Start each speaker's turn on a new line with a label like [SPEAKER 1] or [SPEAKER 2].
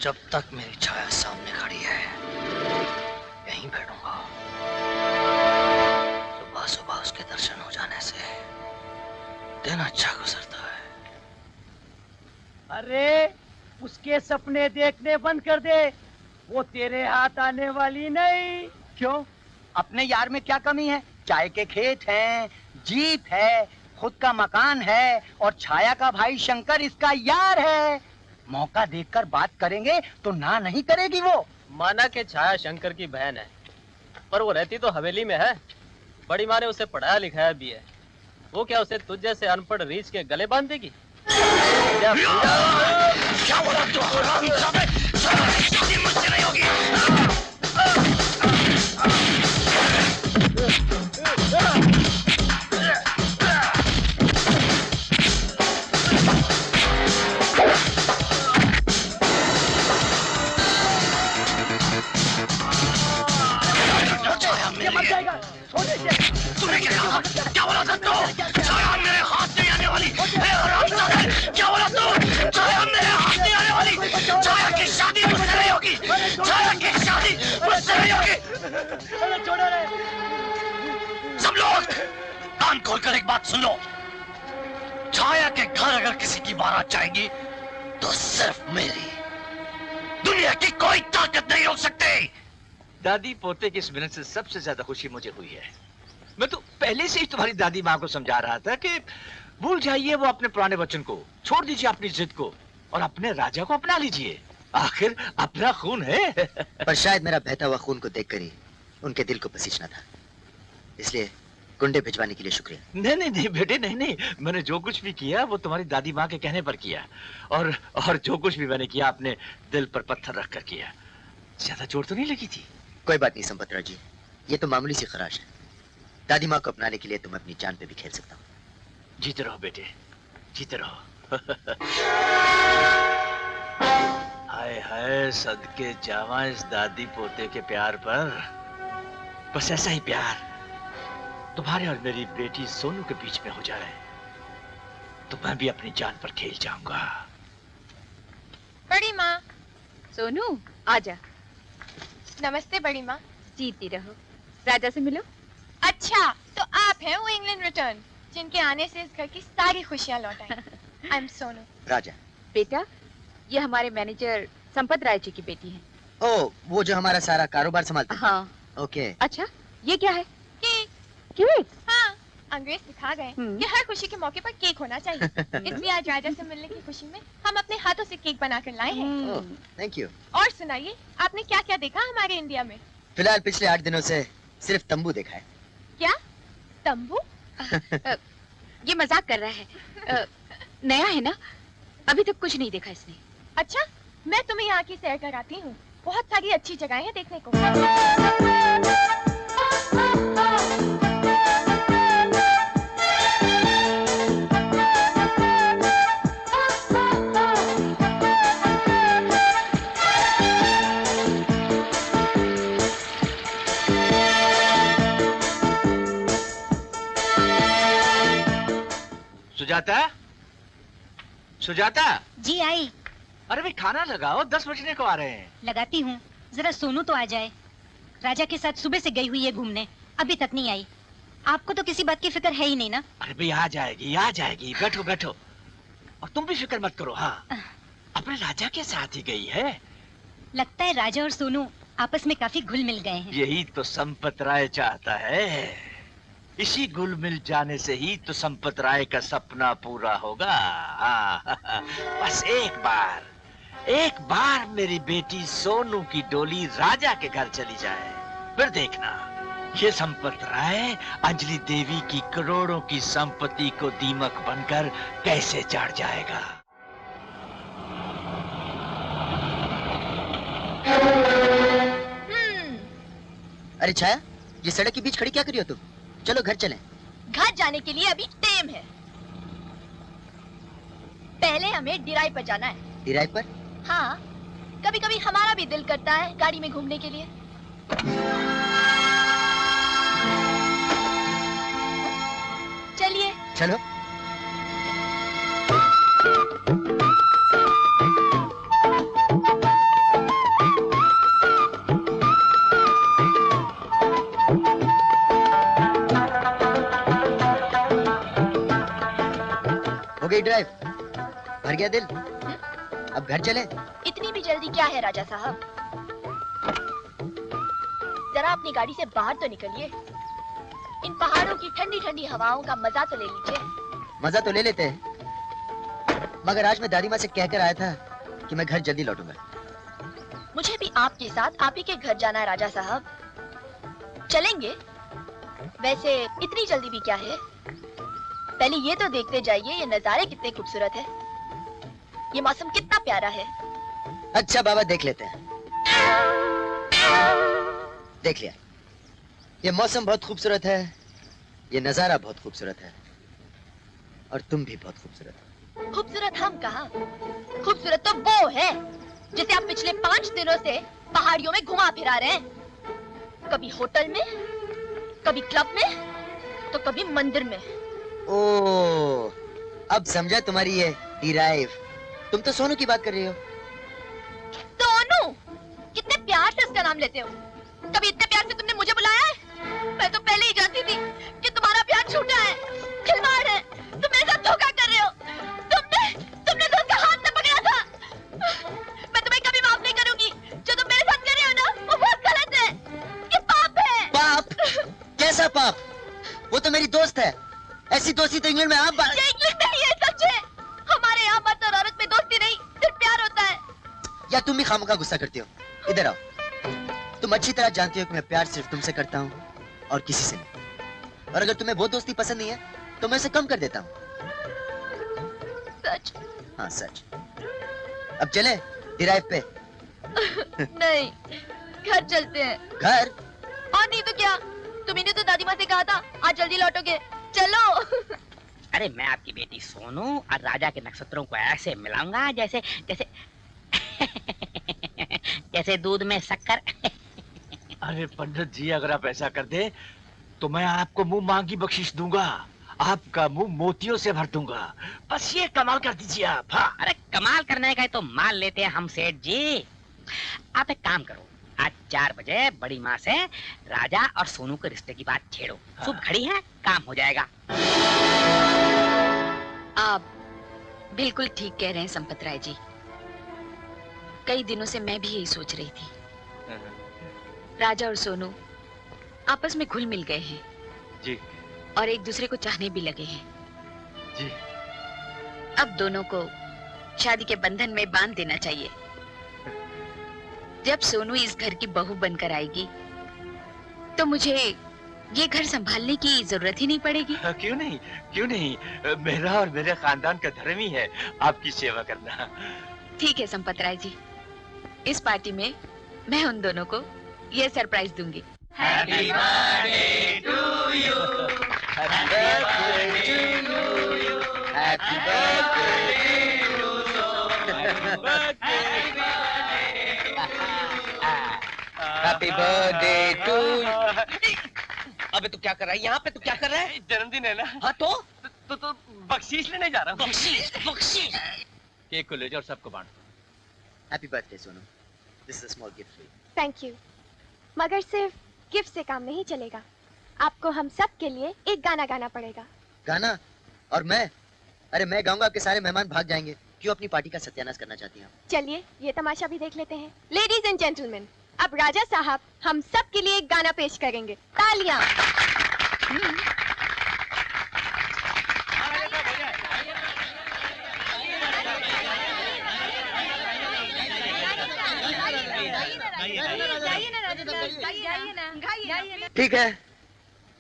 [SPEAKER 1] जब तक मेरी छाया सामने खड़ी है यहीं बैठूंगा। सुबह सुबह उसके दर्शन हो जाने से दिन अच्छा गुजरता है।
[SPEAKER 2] अरे उसके सपने देखने बंद कर दे, वो तेरे हाथ आने वाली नहीं।
[SPEAKER 3] क्यों? अपने यार में क्या कमी है? चाय के खेत हैं, जीप है, खुद का मकान है और छाया का भाई शंकर इसका यार है। मौका देखकर बात करेंगे तो ना नहीं करेगी वो।
[SPEAKER 4] माना कि छाया शंकर की बहन है, पर वो रहती तो हवेली में है। बड़ी माँ ने उसे पढ़ाया लिखाया भी है। वो क्या उसे तुझ जैसे अनपढ़ रीछ के गले बांध देगी? क्या
[SPEAKER 1] बोला तू? शादी मुझसे नहीं होगी। तूने क्या कहा? क्या बोला था तू? छाया मेरे हाथ नहीं आने वाली। क्या बोला तू? छाया मेरे हाथ नहीं आने वाली। छाया की शादी मुझसे नहीं होगी। छाया की शादी मुझसे नहीं होगी। सब लोग कान खोलकर एक बात सुन लो। छाया के घर अगर किसी की बारात जाएगी तो सिर्फ मेरी। दुनिया की कोई ताकत नहीं रोक सकती।
[SPEAKER 5] दादी पोते की इस मिलन से सबसे ज्यादा खुशी मुझे हुई है। मैं तो पहले से ही तुम्हारी दादी माँ को समझा रहा था कि भूल जाइए वो अपने पुराने वचन को, छोड़ दीजिए अपनी जिद को और अपने राजा को अपना लीजिए। आखिर अपना खून है।
[SPEAKER 6] पर शायद मेरा बहता हुआ खून को देखकर ही उनके दिल को पसीजना था, इसलिए गुंडे भिजवाने के लिए शुक्रिया।
[SPEAKER 5] नहीं नहीं नहीं बेटे, नहीं नहीं, मैंने जो कुछ भी किया वो तुम्हारी दादी माँ के कहने पर किया और जो कुछ भी मैंने किया अपने दिल पर पत्थर रख कर किया। ज्यादा चोट तो नहीं लगी थी?
[SPEAKER 6] कोई बात नहीं संपतराव जी, ये तो मामूली सी खराश है। दादी माँ को अपनाने के लिए तुम अपनी जान पे भी खेल सकता हूँ।
[SPEAKER 5] जीते रहो बेटे, जीते रहो। हाय हाय, सदके जावा इस दादी पोते के प्यार पर। बस ऐसा ही प्यार तुम्हारे और मेरी बेटी सोनू के बीच में हो जाए तो मैं भी अपनी जान पर खेल जाऊंगा।
[SPEAKER 7] बड़ी माँ।
[SPEAKER 8] सोनू आजा।
[SPEAKER 7] नमस्ते बड़ी माँ।
[SPEAKER 8] जीती रहो। राजा से मिलो।
[SPEAKER 7] अच्छा, तो आप हैं वो इंग्लैंड रिटर्न जिनके आने से इस घर की सारी खुशियाँ लौट आई। I am Sonu.
[SPEAKER 6] राजा।
[SPEAKER 8] बेटा, ये हमारे मैनेजर संपत राय जी की बेटी है।
[SPEAKER 6] ओ, वो जो हमारा सारा कारोबार संभालती है।
[SPEAKER 8] हाँ।
[SPEAKER 6] ओके।
[SPEAKER 8] अच्छा, ये क्या है?
[SPEAKER 7] केक।
[SPEAKER 8] केक?
[SPEAKER 7] हाँ, अंग्रेज सिखा गए कि हर खुशी के मौके पर केक होना चाहिए। इसलिए आज राजा से मिलने की खुशी में हम अपने हाथों से केक बनाकर लाए हैं।
[SPEAKER 6] Thank you.
[SPEAKER 7] और सुनाइए, आपने क्या क्या देखा हमारे इंडिया में?
[SPEAKER 6] फिलहाल पिछले 8 दिनों से सिर्फ तंबू देखा है।
[SPEAKER 7] क्या? तंबू?
[SPEAKER 8] ये मजाक कर रहा है। नया है ना, अभी तक कुछ नहीं देखा इसने।
[SPEAKER 7] अच्छा, मैं तुम्हें यहाँ की सैर कराती हूँ। बहुत सारी अच्छी जगहें हैं देखने को।
[SPEAKER 5] सुजाता, सुजाता।
[SPEAKER 9] जी आई।
[SPEAKER 5] अरे भाई खाना लगाओ, 10 बजने को आ रहे हैं।
[SPEAKER 9] लगाती हूँ, जरा सोनू तो आ जाए। राजा के साथ सुबह से गई हुई है घूमने, अभी तक नहीं आई। आपको तो किसी बात की फिक्र है ही नहीं ना?
[SPEAKER 5] अरे भाई आ जाएगी, आ जाएगी। बैठो बैठो। और तुम भी फिक्र मत करो। हाँ, अपने राजा के साथ ही गई है।
[SPEAKER 9] लगता है राजा और सोनू आपस में काफी घुल मिल गए हैं।
[SPEAKER 5] यही तो संपत राय चाहता है। इसी घुल मिल जाने से ही तो संपत राय का सपना पूरा होगा। बस एक बार मेरी बेटी सोनू की डोली राजा के घर चली जाए, फिर देखना ये संपत राय अंजलि देवी की करोड़ों की संपत्ति को दीमक बनकर कैसे चढ़ जाएगा।
[SPEAKER 6] अरे छाया, ये सड़क के बीच खड़ी क्या करी हो तुम? चलो घर चलें।
[SPEAKER 7] घर जाने के लिए अभी टाइम है। पहले हमें डिराई पर जाना है।
[SPEAKER 6] डिराई पर?
[SPEAKER 7] हाँ, कभी कभी हमारा भी दिल करता है गाड़ी में घूमने के लिए। चलिए।
[SPEAKER 6] चलो। गई ड्राइव? भर गया दिल? अब घर चले?
[SPEAKER 7] इतनी भी जल्दी क्या है राजा साहब? जरा अपनी गाड़ी से बाहर तो निकलिए। इन पहाड़ों की ठंडी ठंडी हवाओं का मजा तो ले लीजिए।
[SPEAKER 6] मजा तो ले लेते हैं, मगर आज मैं दादी माँ से कहकर आया था कि मैं घर जल्दी लौटूंगा।
[SPEAKER 7] मुझे भी आपके साथ आप ही के घर जाना है राजा साहब। चलेंगे? वैसे इतनी जल्दी भी क्या है? पहले ये तो देखते जाइए ये नजारे कितने खूबसूरत है, ये मौसम कितना प्यारा है।
[SPEAKER 6] अच्छा बाबा, देख लेते हैं। देख लिया, ये मौसम बहुत खूबसूरत है, ये नजारा बहुत खूबसूरत है, और तुम भी बहुत खूबसूरत हो।
[SPEAKER 7] खूबसूरत हम कहाँ, खूबसूरत तो वो है जिसे आप पिछले 5 दिनों से पहाड़ियों में घुमा फिरा रहे हैं। कभी होटल में, कभी क्लब में, तो कभी मंदिर में।
[SPEAKER 6] ओह, अब समझा तुम्हारी ये ड्राइव। तुम तो सोनू की बात कर रही हो।
[SPEAKER 7] सोनू? कितने प्यार से उसका नाम लेते हो। कभी इतने प्यार से तुमने मुझे बुलाया है? मैं तो पहले ही जानती थी कि तुम्हारा प्यार झूठा है, खिलवाड़ है। तुम मेरे साथ धोखा कर रहे हो। तुमने तो उसका हाथ न पकड़ा था। मैं तुम्हें कभी माफ नहीं करूंगी। जो तुम मेरे साथ कर रहे हो ना, वो बहुत गलत है। ये पाप है।
[SPEAKER 6] पाप? कैसा पाप? वो तो मेरी दोस्त है। ऐसी दोस्ती तो इंग्लैंड में आप
[SPEAKER 7] ये इंग्लैंड नहीं है, सच है। हमारे यहाँ मर्द और औरत में दोस्ती नहीं, सिर्फ प्यार होता है।
[SPEAKER 6] या तुम भी खामखा गुस्सा करती हो? इधर आओ। तुम अच्छी तरह जानती हो कि मैं प्यार सिर्फ तुमसे करता हूँ और किसी से नहीं। और अगर तुम्हें वो दोस्ती पसंद नहीं है तो मैं उसे कम कर देता हूँ।
[SPEAKER 7] सच?
[SPEAKER 6] हाँ सच। अब चले ड्राइव पे?
[SPEAKER 7] नहीं, घर चलते हैं।
[SPEAKER 6] घर?
[SPEAKER 7] और नहीं तो क्या, तुम्ही ने तो दादी माँ से कहा था आज जल्दी लौटोगे। चलो।
[SPEAKER 10] अरे मैं आपकी बेटी सोनू और राजा के नक्षत्रों को ऐसे मिलाऊंगा जैसे जैसे जैसे दूध में शक्कर।
[SPEAKER 5] अरे पंडित जी, अगर आप ऐसा कर दे तो मैं आपको मुंह मांगी बख्शिश दूंगा। आपका मुंह मोतियों से भर दूंगा। बस ये कमाल कर दीजिए आप। हाँ।
[SPEAKER 10] अरे कमाल करने का तो मान लेते हैं हम सेठ जी। आप एक काम करो, आज 4 बजे बड़ी माँ से राजा और सोनू के रिश्ते की बात छेड़ो। शुभ घड़ी है, काम हो जाएगा।
[SPEAKER 8] आप बिल्कुल ठीक कह रहे हैं संपत राय जी। कई दिनों से मैं भी यही सोच रही थी। राजा और सोनू आपस में घुल मिल गए हैं
[SPEAKER 5] जी,
[SPEAKER 8] और एक दूसरे को चाहने भी लगे हैं
[SPEAKER 5] जी।
[SPEAKER 8] अब दोनों को शादी के बंधन में बांध देना चाहिए। जब सोनू इस घर की बहू बनकर आएगी तो मुझे ये घर संभालने की जरूरत ही नहीं पड़ेगी।
[SPEAKER 5] क्यों नहीं, क्यों नहीं। मेरा और मेरे खानदान का धर्म ही है आपकी सेवा करना।
[SPEAKER 8] ठीक है संपत राय जी, इस पार्टी में मैं उन दोनों को ये सरप्राइज दूंगी।
[SPEAKER 1] Happy birthday to you. Happy birthday to you. Happy birthday to
[SPEAKER 3] Happy birthday to you. अबे तू क्या कर रहा है यहाँ पे? तू क्या कर रहा है?
[SPEAKER 4] जन्मदिन है ना।
[SPEAKER 3] हाँ तो
[SPEAKER 4] बख्शीश लेने जा रहा हूँ।
[SPEAKER 3] बख्शीश बख्शीश।
[SPEAKER 4] केक को ले जाओ और सबको बांट।
[SPEAKER 6] Happy birthday Sonu. This is a small gift for you.
[SPEAKER 7] Thank you. मगर सिर्फ गिफ्ट से काम नहीं चलेगा, आपको हम सब के लिए एक गाना गाना पड़ेगा।
[SPEAKER 6] गाना? और मैं? अरे मैं गाऊंगा, आपके सारे मेहमान भाग जाएंगे। क्यों अपनी पार्टी का सत्यानाश करना चाहती हैं?
[SPEAKER 7] चलिए ये तमाशा भी देख लेते हैं। लेडीज एंड जेंटलमैन, अब राजा साहब हम सब के लिए एक गाना पेश करेंगे। तालियां।
[SPEAKER 6] ठीक है,